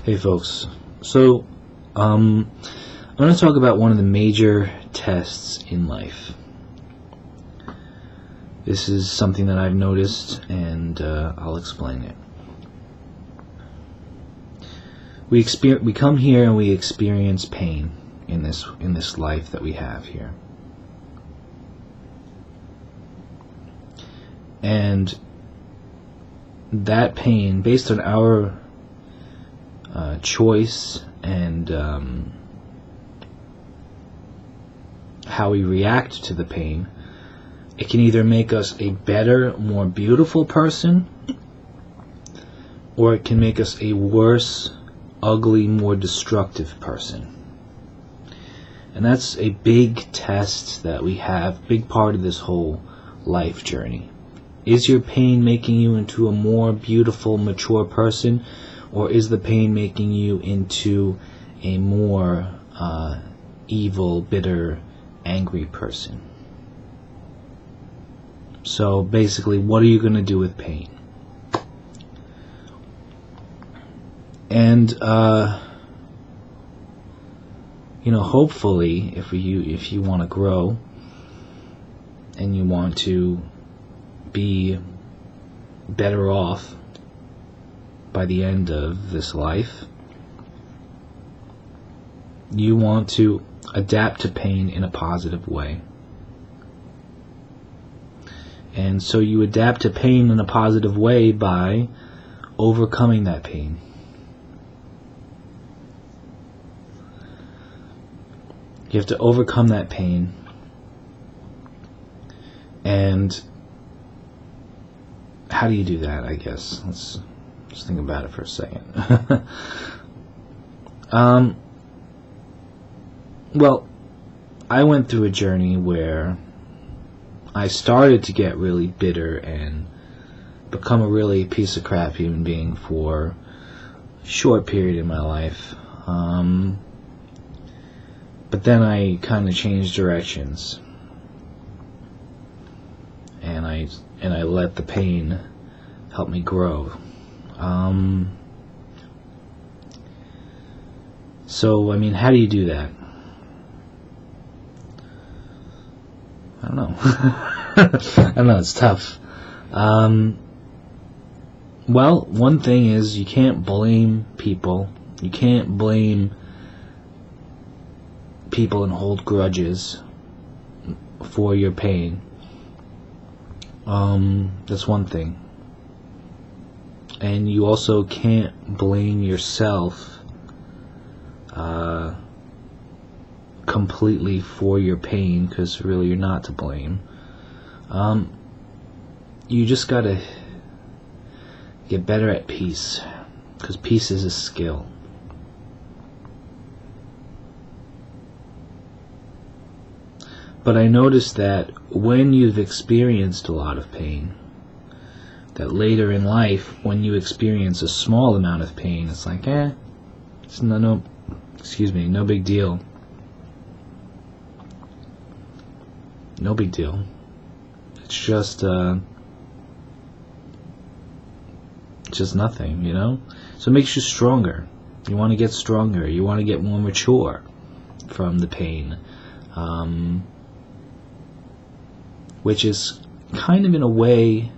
Hey folks, so I'm going to talk about one of the major tests in life. This is something that I've noticed, and I'll explain it. We come here and we experience pain in this life that we have here, and that pain, based on our choice and how we react to the pain, it can either make us a better, more beautiful person, or it can make us a worse, ugly, more destructive person. And that's a big test that we have, big part of this whole life journey. Is your pain making you into a more beautiful, mature person, or is the pain making you into a more evil, bitter, angry person? So basically, what are you going to do with pain? And hopefully, if you want to grow and you want to be better off by the end of this life, you want to adapt to pain in a positive way. And so you adapt to pain in a positive way by overcoming that pain. You have to overcome that pain, and how do you do that, I guess? Let's just think about it for a second. Well, I went through a journey where I started to get really bitter and become a really piece of crap human being for a short period in my life. But then I kind of changed directions, and I let the pain help me grow. So, how do you do that? I don't know. I don't know, it's tough. Well, one thing is, you can't blame people. You can't blame people and hold grudges for your pain. That's one thing. And you also can't blame yourself completely for your pain, because really you're not to blame. You just gotta get better at peace, because peace is a skill. But I noticed that when you've experienced a lot of pain, that later in life, when you experience a small amount of pain, it's like, it's no big deal. No big deal. It's just nothing, So it makes you stronger. You want to get stronger. You want to get more mature from the pain. Which is kind of, in a way,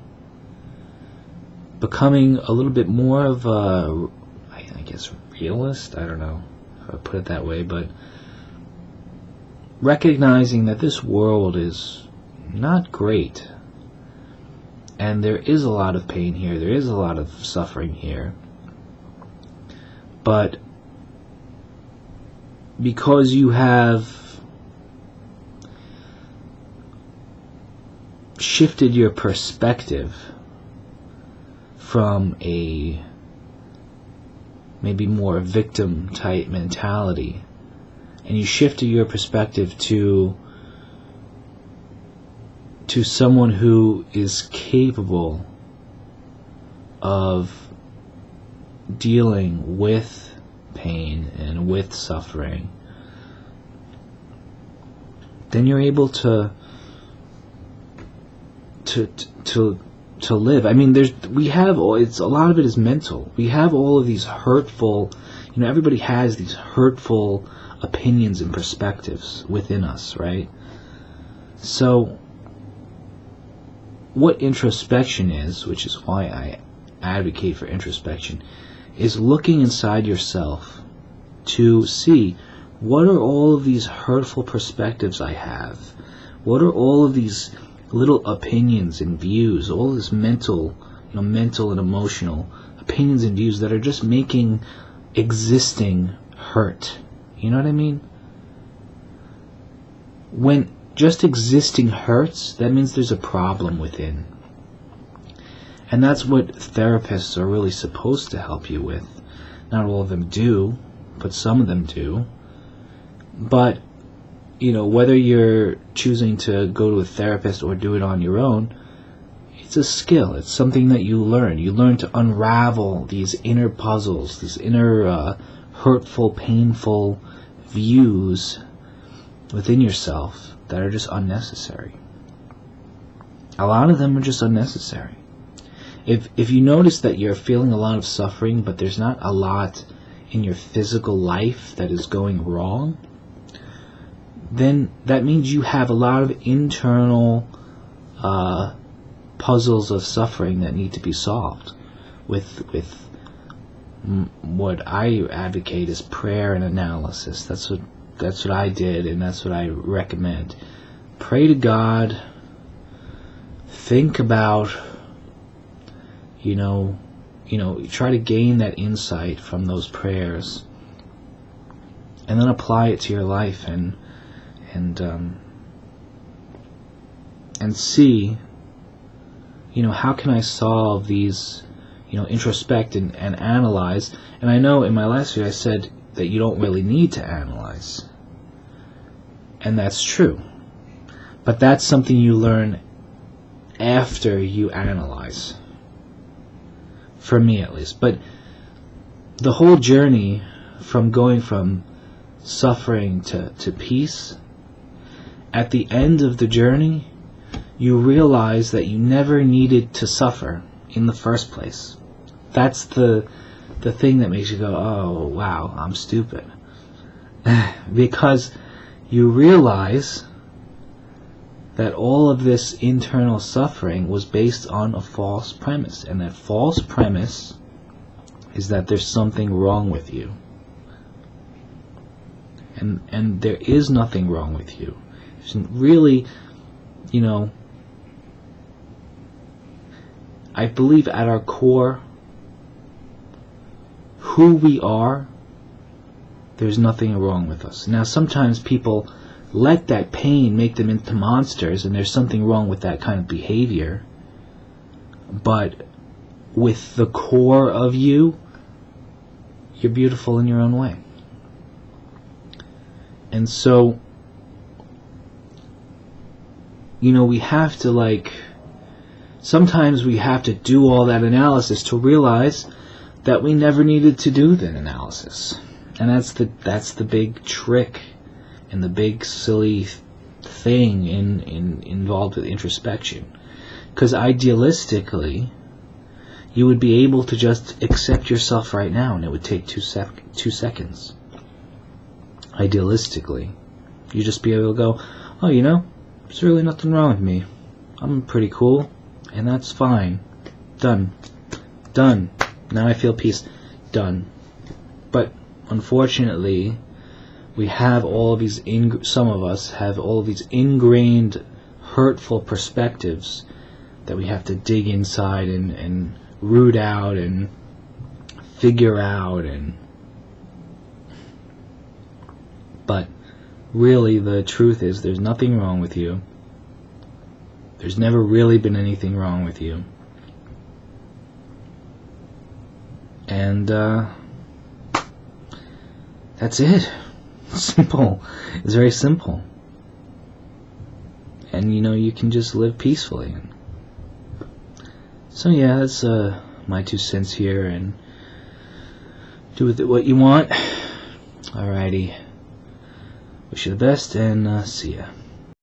becoming a little bit more of a, I guess, realist. I don't know how to put it that way, but recognizing that this world is not great, and there is a lot of pain here, there is a lot of suffering here, but because you have shifted your perspective from a maybe more victim type mentality, and you shifted your perspective to someone who is capable of dealing with pain and with suffering, then you're able to to live. I mean, it's a lot of it is mental. We have all of these hurtful, everybody has these hurtful opinions and perspectives within us, right? So what introspection is, which is why I advocate for introspection, is looking inside yourself to see, what are all of these hurtful perspectives I have? What are all of these little opinions and views, all this mental and emotional opinions and views that are just making existing hurt? You know what I mean? When just existing hurts, that means there's a problem within. And that's what therapists are really supposed to help you with. Not all of them do, but some of them do. But, whether you're choosing to go to a therapist or do it on your own, it's a skill. It's something that you learn. You learn to unravel these inner puzzles, these inner hurtful, painful views within yourself that are just unnecessary. A lot of them are just unnecessary. If you notice that you're feeling a lot of suffering, but there's not a lot in your physical life that is going wrong, then that means you have a lot of internal puzzles of suffering that need to be solved with what I advocate is prayer and analysis. That's what I did, and that's what I recommend. Pray to God. Think about, try to gain that insight from those prayers, and then apply it to your life and see, how can I solve these, introspect and analyze. And I know in my last video I said that you don't really need to analyze. And that's true. But that's something you learn after you analyze. For me at least. But the whole journey from going from suffering to peace, at the end of the journey, you realize that you never needed to suffer in the first place. That's the thing that makes you go, oh, wow, I'm stupid. Because you realize that all of this internal suffering was based on a false premise. And that false premise is that there's something wrong with you. And there is nothing wrong with you. There's really, I believe at our core, who we are, there's nothing wrong with us. Now, sometimes people let that pain make them into monsters, and there's something wrong with that kind of behavior. But with the core of you, you're beautiful in your own way. And so, we have to, sometimes we have to do all that analysis to realize that we never needed to do that analysis. And that's the big trick and the big silly thing involved with introspection. Because idealistically, you would be able to just accept yourself right now, and it would take 2 seconds. Idealistically, you just be able to go, oh, there's really nothing wrong with me. I'm pretty cool, and that's fine. Done. Now I feel peace. Done. But unfortunately, we have all of these, some of us have all of these ingrained, hurtful perspectives that we have to dig inside and root out and figure out. But really, the truth is, there's nothing wrong with you. There's never really been anything wrong with you. And that's it. Simple. It's very simple. And you can just live peacefully. So yeah, that's my 2 cents here, and do with it what you want. Alrighty. Wish you the best, and see ya.